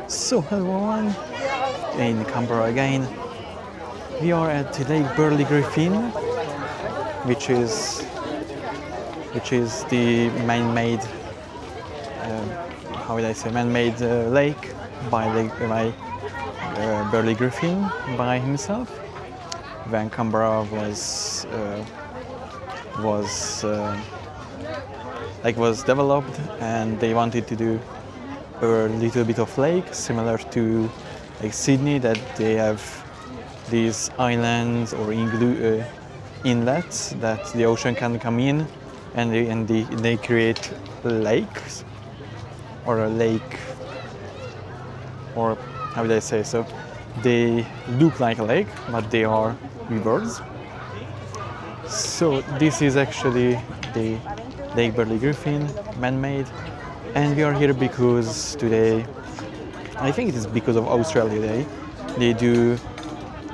So hello everyone, in Canberra again. We are at Lake Burley Griffin, which is the man-made, how would I say, man-made lake by Burley Griffin by himself. When Canberra was developed, and they wanted to do a little bit of lake similar to like Sydney, that they have these islands or inlets that the ocean can come in, and they create lakes or a lake, or how would I say, so they look like a lake but they are rivers. So this is actually the Lake Burley Griffin, man-made, and we are here because today, I think it is because of Australia Day, they do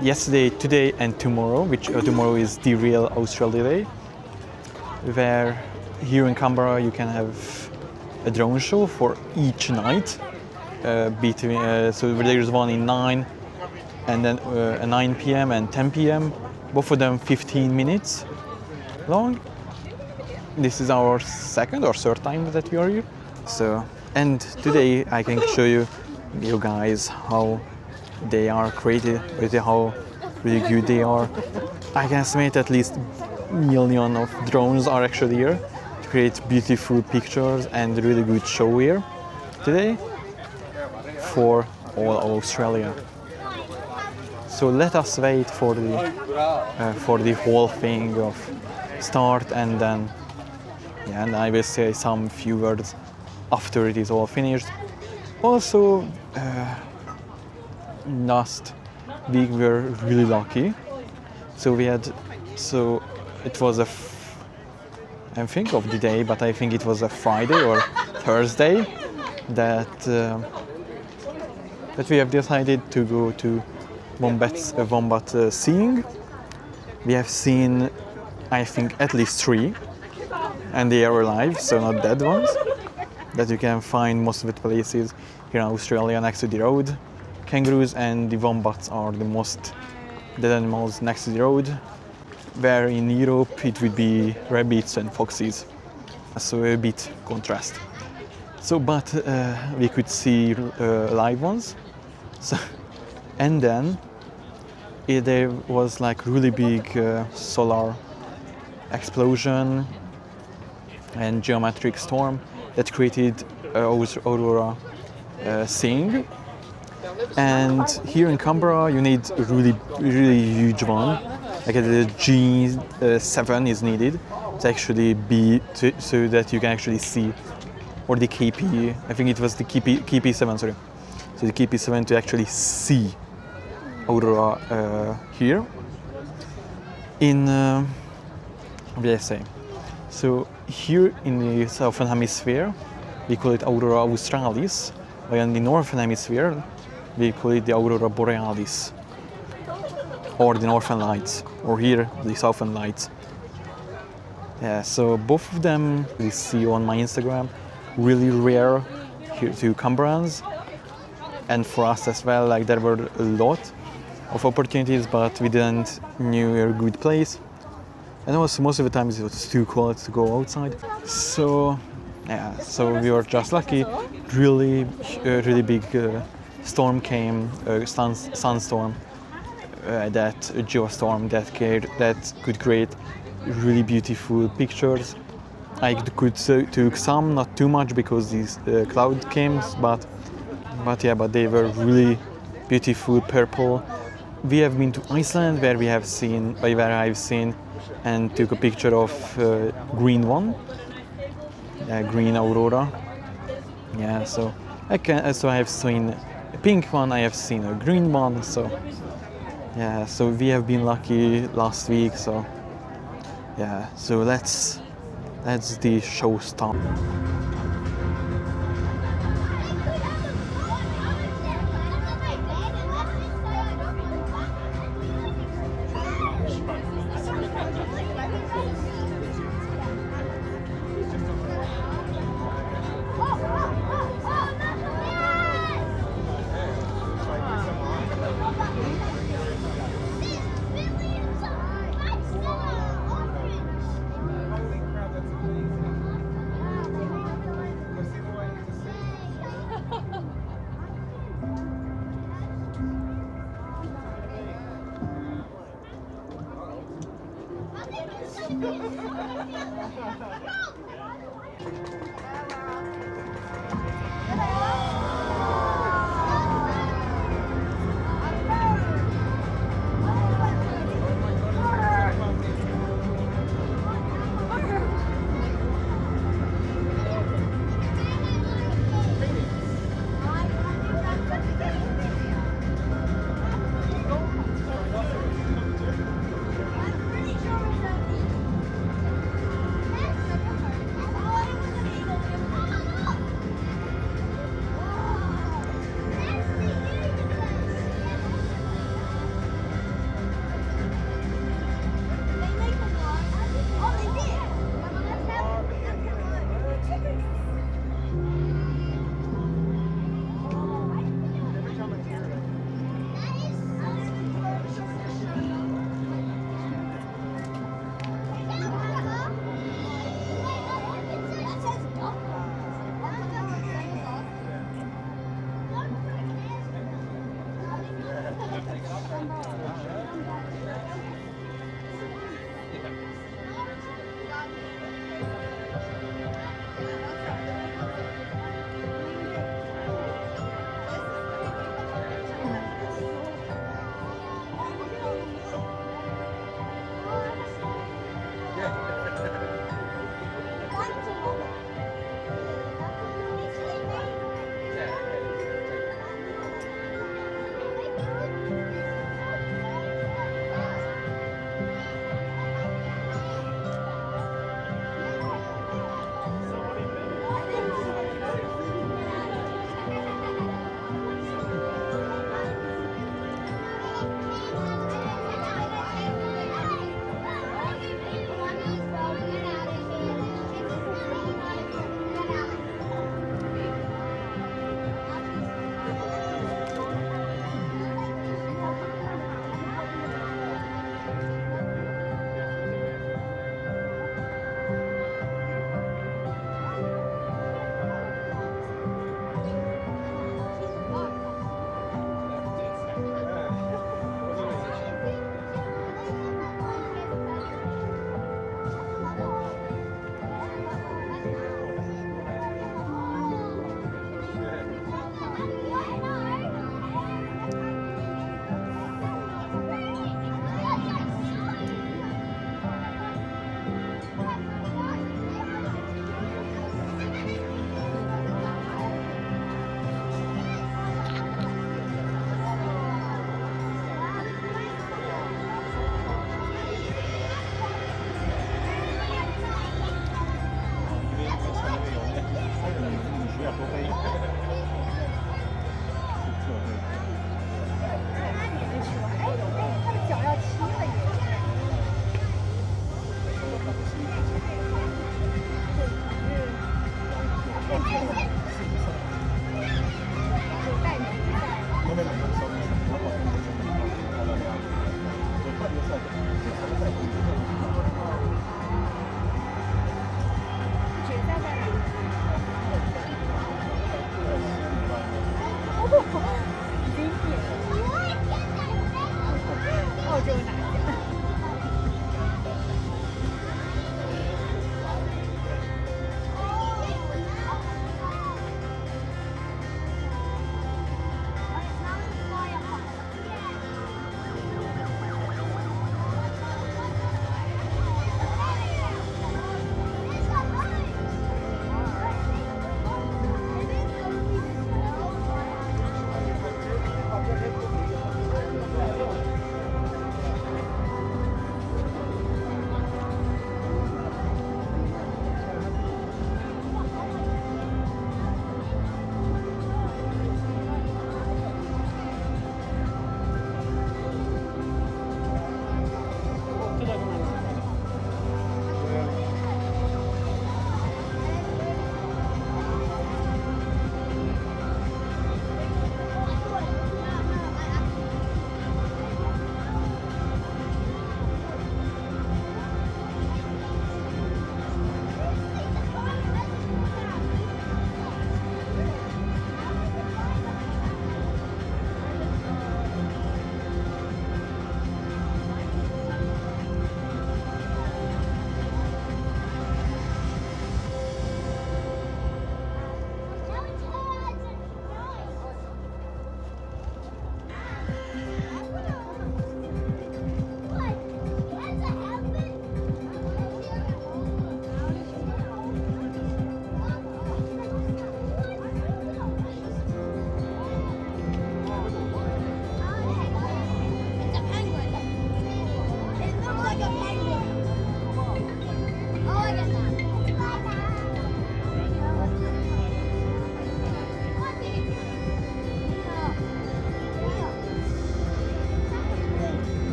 yesterday, today and tomorrow, which tomorrow is the real Australia Day, where here in Canberra you can have a drone show for each night, so there's one in 9 and then 9 p.m. and 10 p.m, both of them 15 minutes long. This is our second or third time that we are here. So, and today I can show you guys how they are created, how really good they are. I can estimate at least million of drones are actually here to create beautiful pictures and really good show here today for all of Australia. So let us wait for the whole thing of start, and then and I will say some few words after it is all finished. Also, last week we were really lucky. So it was I think of the day, but I think it was a Friday or Thursday that we have decided to go to wombat seeing. We have seen, I think, at least 3, and they are alive, so not dead ones, that you can find most of the places here in Australia next to the road. Kangaroos and the wombats are the most dead animals next to the road, where in Europe it would be rabbits and foxes, so a bit contrast. So, but we could see live ones. So, and then there was like really big solar explosion and geometric storm that created aurora seeing. And here in Canberra you need a really huge one, like the G7 is needed to actually be so that you can actually see, or the KP, I think it was the KP7, sorry. So the KP7 to actually see aurora here in what did I say? So here in the southern hemisphere we call it aurora australis, while in the northern hemisphere we call it the aurora borealis, or the northern lights, or here the southern lights. Yeah, so both of them we see on my Instagram, really rare here to Canberrans, and for us as well. Like there were a lot of opportunities, but we didn't knew a good place, and also most of the times it was too cold to go outside. So yeah, so we were just lucky. Really big storm came, sunstorm, that geostorm that could create really beautiful pictures. I could took some, not too much because these cloud came, but they were really beautiful, purple. We have been to Iceland, where I've seen and took a picture of green one, green aurora. Yeah, so I have seen a pink one, I have seen a green one. So yeah, so we have been lucky last week. So yeah, so let's the show start.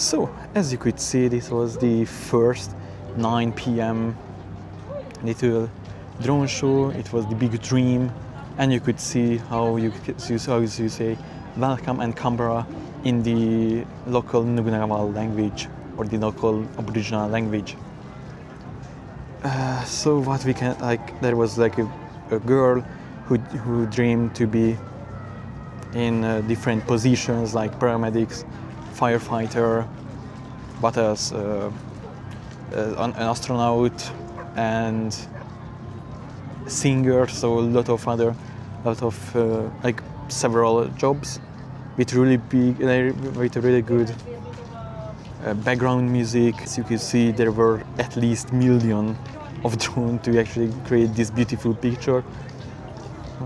So, as you could see, this was the first 9 p.m. little drone show. It was the big dream, and you could see how you say welcome and Canberra in the local Ngunnawal language or the local Aboriginal language. So what we can there was like a girl who dreamed to be in different positions like paramedics, firefighter, what else? An astronaut and singer. So a lot of like several jobs with really big, with really good background music. As you can see, there were at least million of drones to actually create this beautiful picture.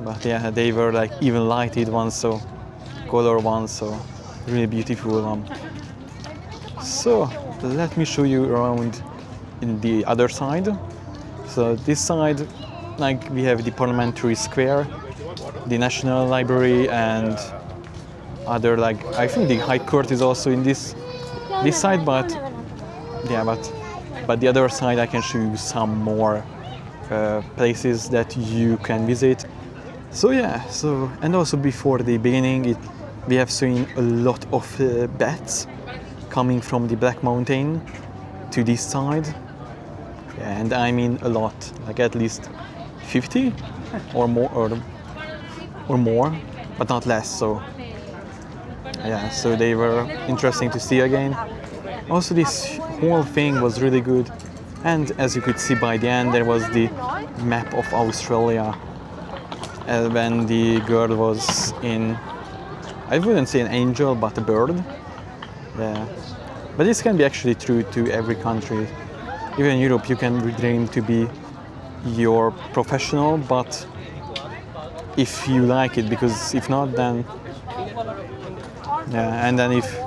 But yeah, they were like even lighted ones, so color ones, so really beautiful one. So let me show you around in the other side. So this side, like we have the Parliamentary Square, the National Library, and other like I think the High Court is also in this side, but yeah, but the other side I can show you some more places that you can visit. So yeah, and also before the beginning, we have seen a lot of bats coming from the Black Mountain to this side. Yeah, and I mean a lot, like at least 50 or more, or more, but not less. So yeah, so they were interesting to see again. Also, this whole thing was really good, and as you could see by the end, there was the map of Australia. When the girl was in, I wouldn't say an angel, but a bird. Yeah, but this can be actually true to every country. Even in Europe, you can dream to be your professional, but if you like it, because if not, then yeah, and then if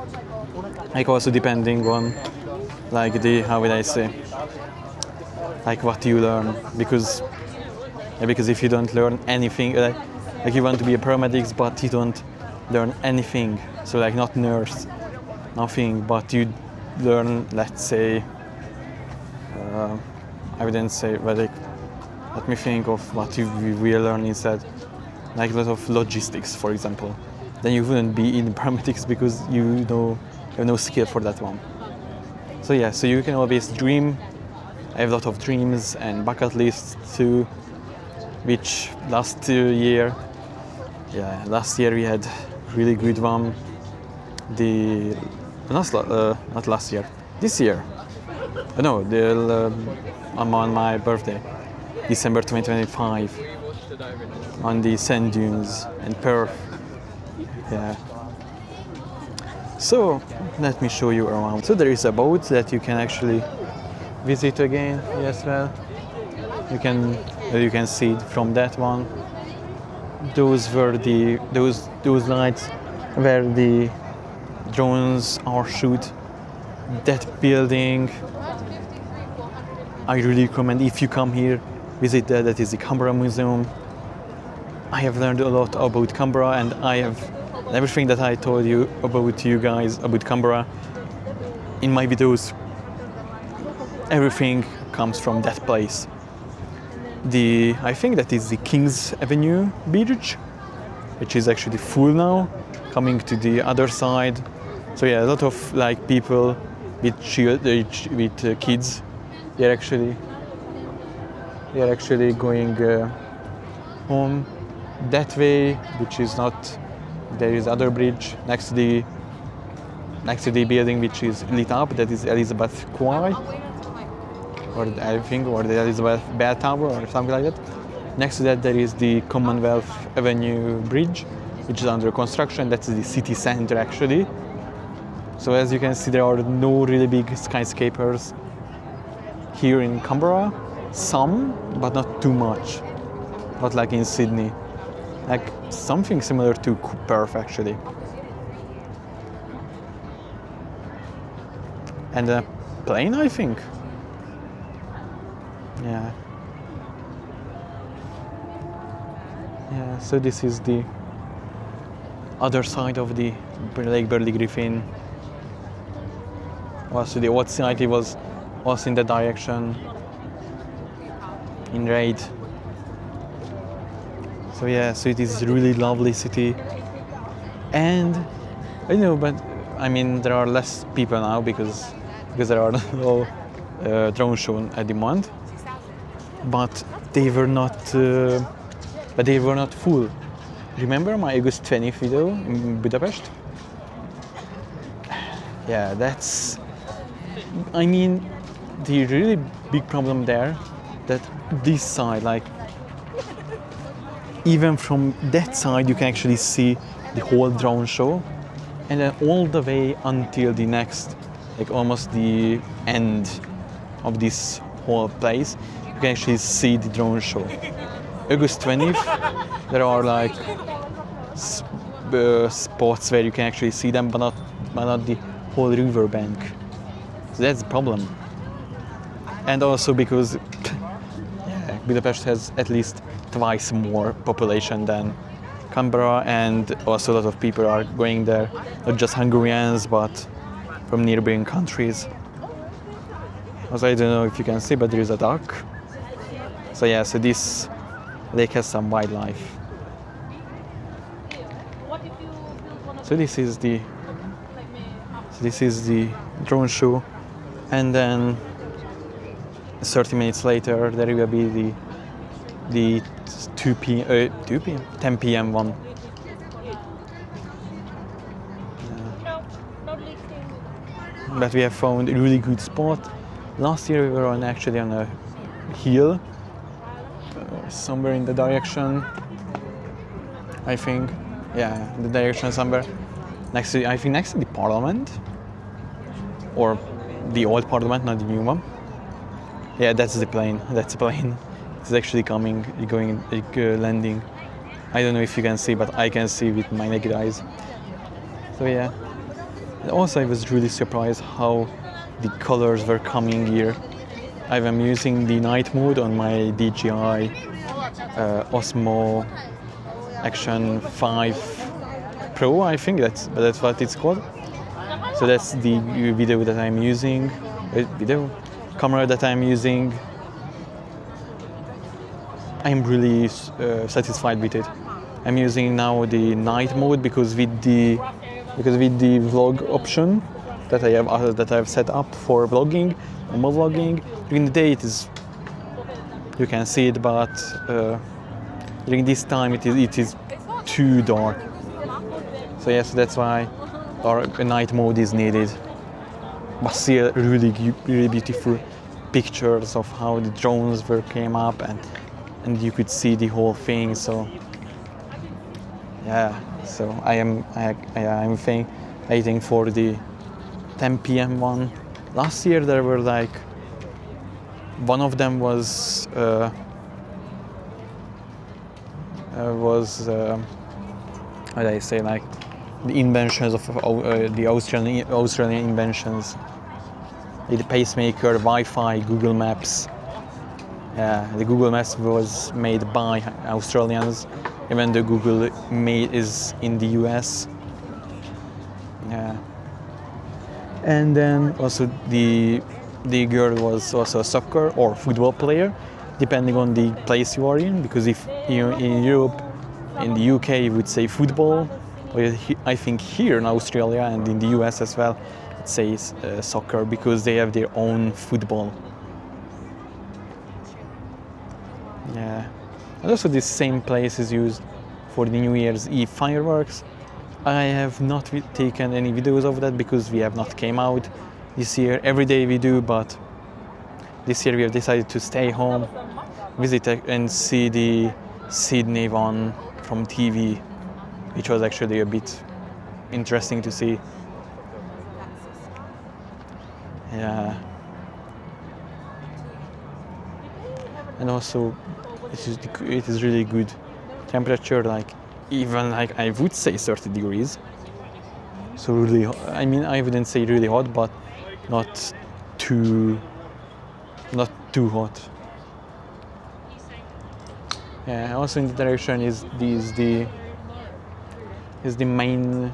like also depending on like how would I say, like what you learn, because if you don't learn anything, like you want to be a paramedic but you don't learn anything, so like not nurse, nothing, but you learn, let's say, I wouldn't say, but like, let me think of what we learn instead, like a lot of logistics, for example. Then you wouldn't be in paramedics because you have no skill for that one. So yeah, so you can always dream. I have a lot of dreams and bucket lists too, which last year we had really good one. Not last year, this year. No, on my birthday, December 2025, on the sand dunes in Perth. Yeah. So let me show you around. So there is a boat that you can actually visit again as well. You can see it from that one. Those were those lights where the drones are shoot. That building, I really recommend if you come here, visit that. That is the Canberra Museum. I have learned a lot about Canberra, and I have everything that I told you guys about Canberra in my videos. Everything comes from that place. I think that is the King's Avenue Bridge, which is actually full now, coming to the other side. So yeah, a lot of like people with kids. They're actually going home that way, which is not. There is other bridge next to the building which is lit up. That is Elizabeth Quay, or the Elizabeth Bell Tower or something like that. Next to that there is the Commonwealth Avenue Bridge, which is under construction. That's the city center actually. So as you can see, there are no really big skyscrapers here in Canberra. Some, but not too much. Not like in Sydney. Like something similar to Perth actually. And a plane, I think. Yeah. Yeah, so this is the other side of the Lake Burley Griffin. Also the old city was also in that direction, in raid. So yeah, so it is a really lovely city. And I don't know, but I mean there are less people now because there are no drone show at the moment. But they were not full. Remember my August 20th video in Budapest? Yeah, that's, I mean, the really big problem there, that this side, like, even from that side you can actually see the whole drone show, and then all the way until the next, like almost the end of this whole place, you can actually see the drone show. August 20th, there are like spots where you can actually see them, but not the whole river bank. So that's the problem. And also because yeah, Budapest has at least twice more population than Canberra, and also a lot of people are going there, not just Hungarians, but from neighboring countries. Also, I don't know if you can see, but there is a duck. So yeah, so this lake has some wildlife. So this is the drone show, and then 30 minutes later there will be the 10 p.m. one. But we have found a really good spot. Last year we were actually on a hill, somewhere in the direction, I think. Yeah, the direction somewhere next to the Parliament, or the old Parliament, not the new one. Yeah, that's the plane. That's the plane. It's actually coming, going, landing. I don't know if you can see, but I can see with my naked eyes. So yeah. And also, I was really surprised how the colors were coming here. I am using the night mode on my DJI Osmo Action 5 Pro, I think that's what it's called. So that's the video that I'm using, camera that I'm using. I'm really satisfied with it. I'm using now the night mode because with the vlog option that I have set up for vlogging, normal vlogging, during the day it is, you can see it, but during this time it is too dark. So yes, that's why a night mode is needed. But still really beautiful pictures of how the drones came up, and you could see the whole thing. So yeah, so I'm waiting for the 10 p.m. one. Last year there were like, one of them was how do I say, like the inventions of the Australian inventions, the pacemaker, Wi-Fi, Google Maps. Yeah, the Google Maps was made by Australians, even though Google is in the US. Yeah. And then also the girl was also a soccer or football player, depending on the place you are in. Because if you're in Europe, in the UK, you would say football. Or I think here in Australia and in the US as well, it says soccer, because they have their own football. Yeah. And also this same place is used for the New Year's Eve fireworks. I have not taken any videos of that because we have not came out this year. Every day we do, but this year we have decided to stay home, visit and see the Sydney one from TV, which was actually a bit interesting to see. Yeah. And also it is really good temperature, like even like I would say 30 degrees. So really, I mean, I wouldn't say really hot, but not too hot. Yeah. Also in the direction is the main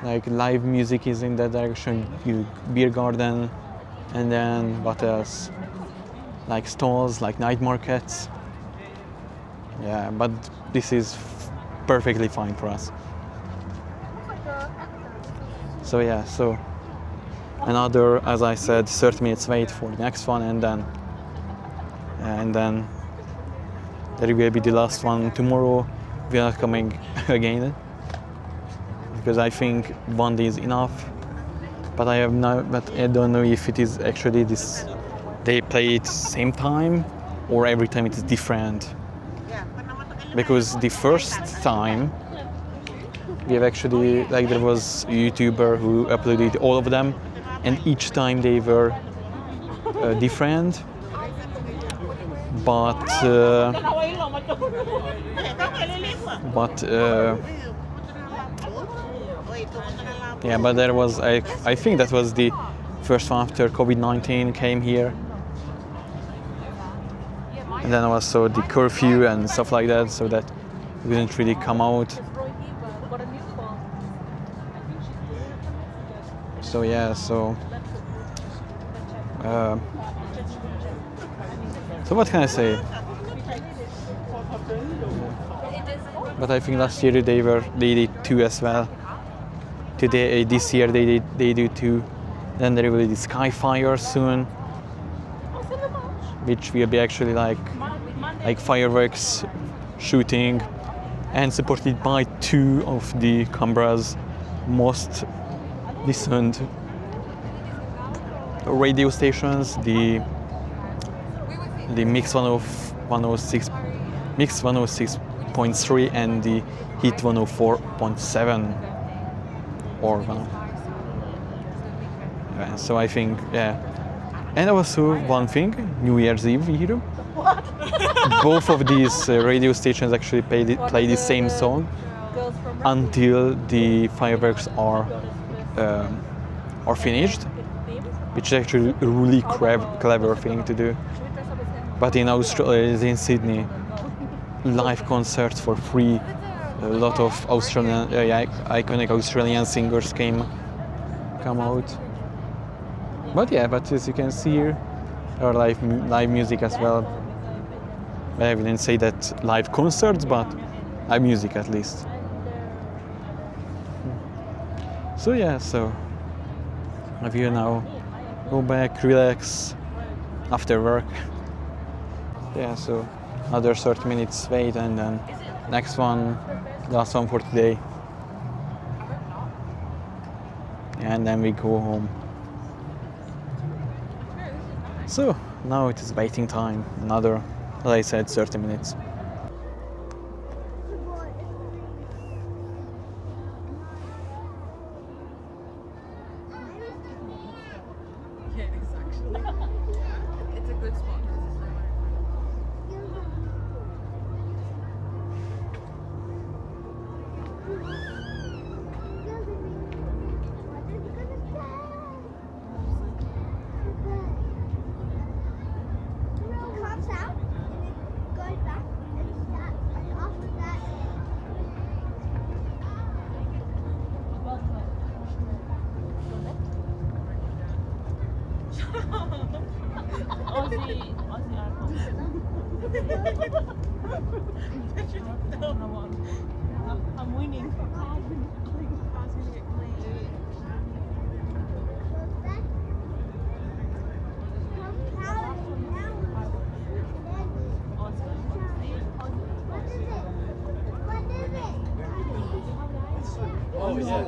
like live music is in that direction. You beer garden, and then what else? Like stalls, like night markets. Yeah, but this is perfectly fine for us. So yeah, so another, as I said, 30 minutes wait for the next one, and then there will be the last one tomorrow. We are coming again because I think one day is enough. But I don't know if it is actually this. They play it same time, or every time it is different. Because the first time we have actually, like, there was a YouTuber who uploaded all of them, and each time they were different. But yeah, but there was, I think that was the first one after COVID-19 came here. And then also the curfew and stuff like that, so that we didn't really come out. So yeah, so what can I say? But I think last year they did 2 as well. Today, this year they do 2. Then there will be the Skyfire soon, which will be actually like fireworks shooting, and supported by 2 of the Canberra's most listened radio stations, the Mix 106.3 and the Hit 104.7 or so I think, yeah. And also one thing, New Year's Eve here. Both of these radio stations actually play the same song until the fireworks are finished, which is actually a really clever thing to do. But in Australia, in Sydney, live concerts for free. A lot of Australian, iconic Australian singers come out. But yeah, but as you can see here, there are live music as well. I wouldn't say that live concerts, but live music at least. So yeah, so I'm here now. Go back, relax after work. Yeah, so another 30 minutes wait, and then next one, last one for today. And then we go home. So now it is waiting time. Another, as I said, 30 minutes. Yeah, it is actually. It's a good spot. I'm winning. Oh yeah.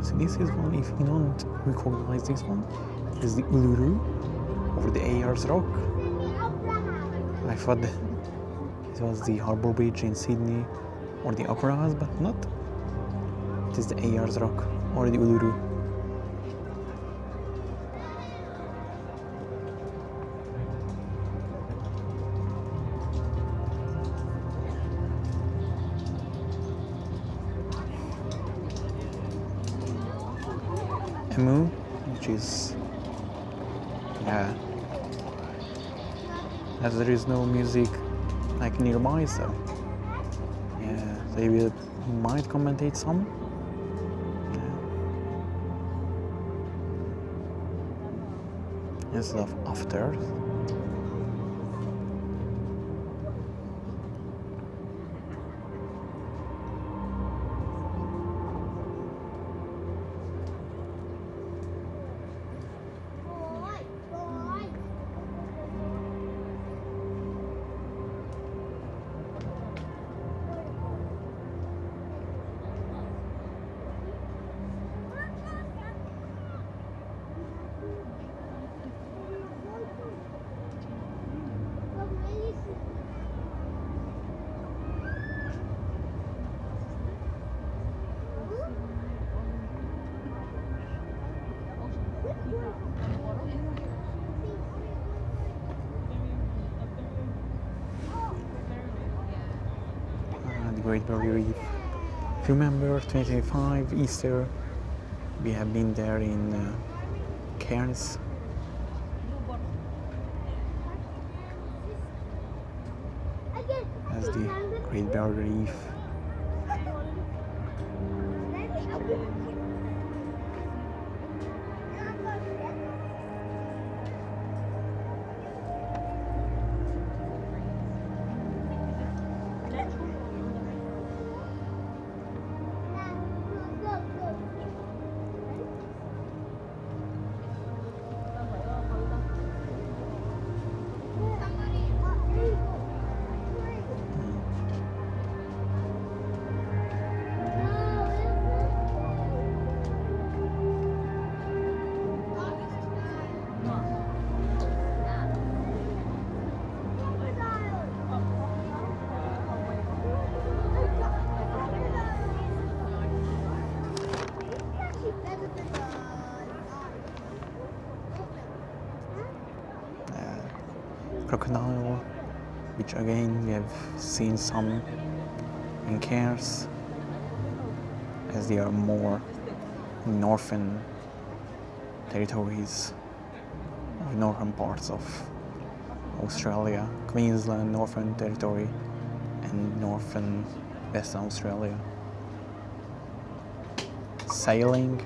So this is one, if you don't recognize this one, is the Uluru over the Ayers Rock. I thought that it was the Harbour Bridge in Sydney or the Opera House, but not. It is the Ayers Rock or the Uluru. Emu, which is, yeah, as there is no music like nearby, so yeah, they will might commentate some. Yeah. Instead of after. The Great Barrier Reef. If you remember 2025 Easter, we have been there in Cairns. As the Great Barrier Reef. Crocodile, which again we have seen some in Cairns, as they are more northern territories, northern parts of Australia, Queensland, Northern Territory, and northern Western Australia. Sailing.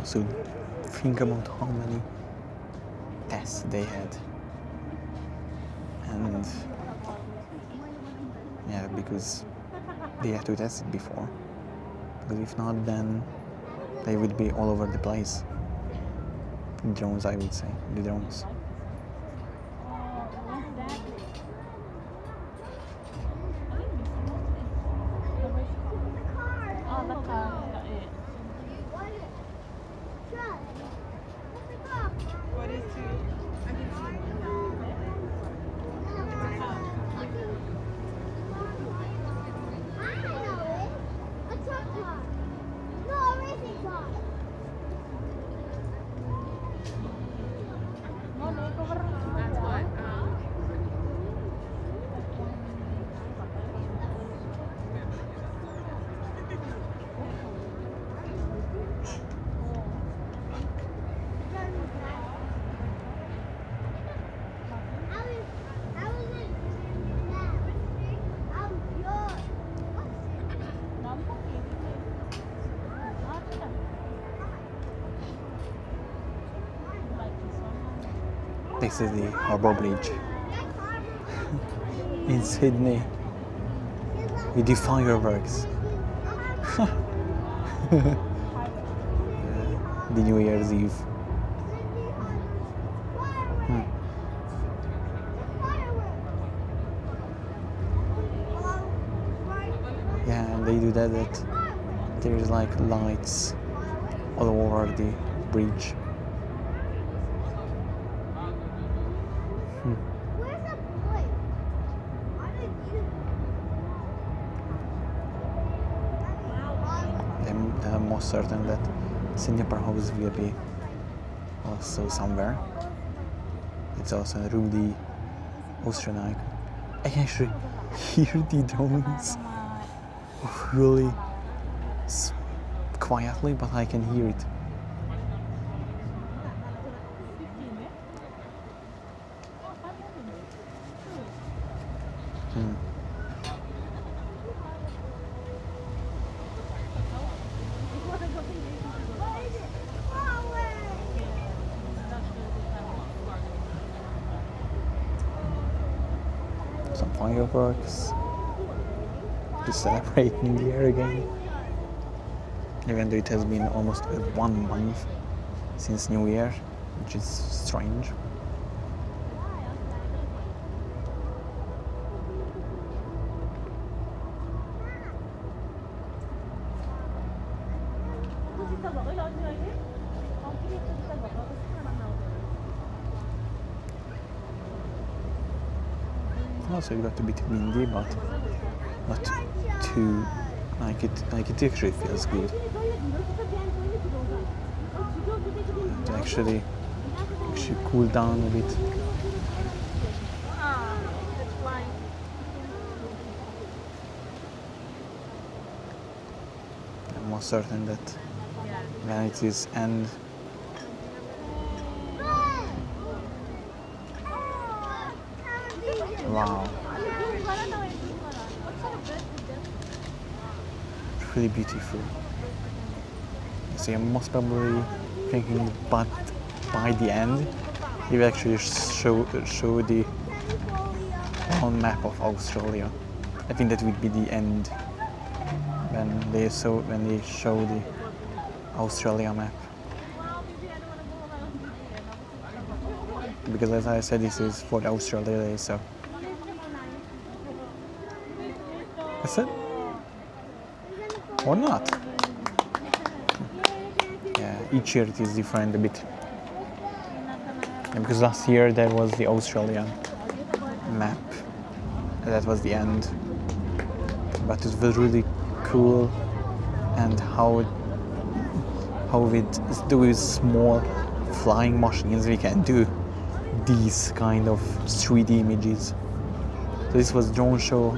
So think about how many tests they had, and yeah, because they had to test it before, because if not, then they would be all over the place. Drones, I would say, the drones. This is the Harbour Bridge in Sydney with the fireworks. The New Year's Eve. Yeah, and they do that. There's like lights all over the bridge. Where's the boy? I'm most certain that Sydney Opera House will be also somewhere. It's also really Australian. I can actually hear the drones really quietly, but I can hear it. Some fireworks to celebrate New Year again. Even though it has been almost 1 month since New Year, which is strange. Also, it got a bit windy, but not too. Like it actually feels good. To actually cool down a bit. I'm most certain that when it is end. Wow. Really beautiful. So I'm most probably thinking, but by the end, he will actually show the whole map of Australia. I think that would be the end when they show the Australia map. Because as I said, this is for the Australia Day, so. Is it? Or not? Yeah, each year it is different a bit. Yeah, because last year there was the Australian map, and that was the end. But it was really cool, and how with those small flying machines we can do these kind of 3D images. So this was Droneshow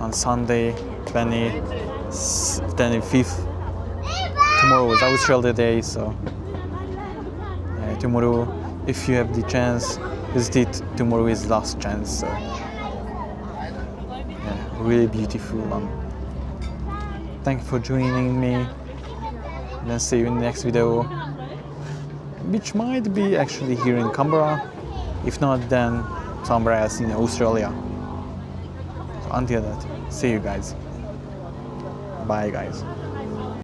on Sunday, 25th. Tomorrow is Australia Day, so tomorrow, if you have the chance, visit it. Tomorrow is last chance, so yeah, really beautiful one. Thank you for joining me. Then see you in the next video, which might be actually here in Canberra. If not, then somewhere else in Australia. So until that, see you guys. Bye guys.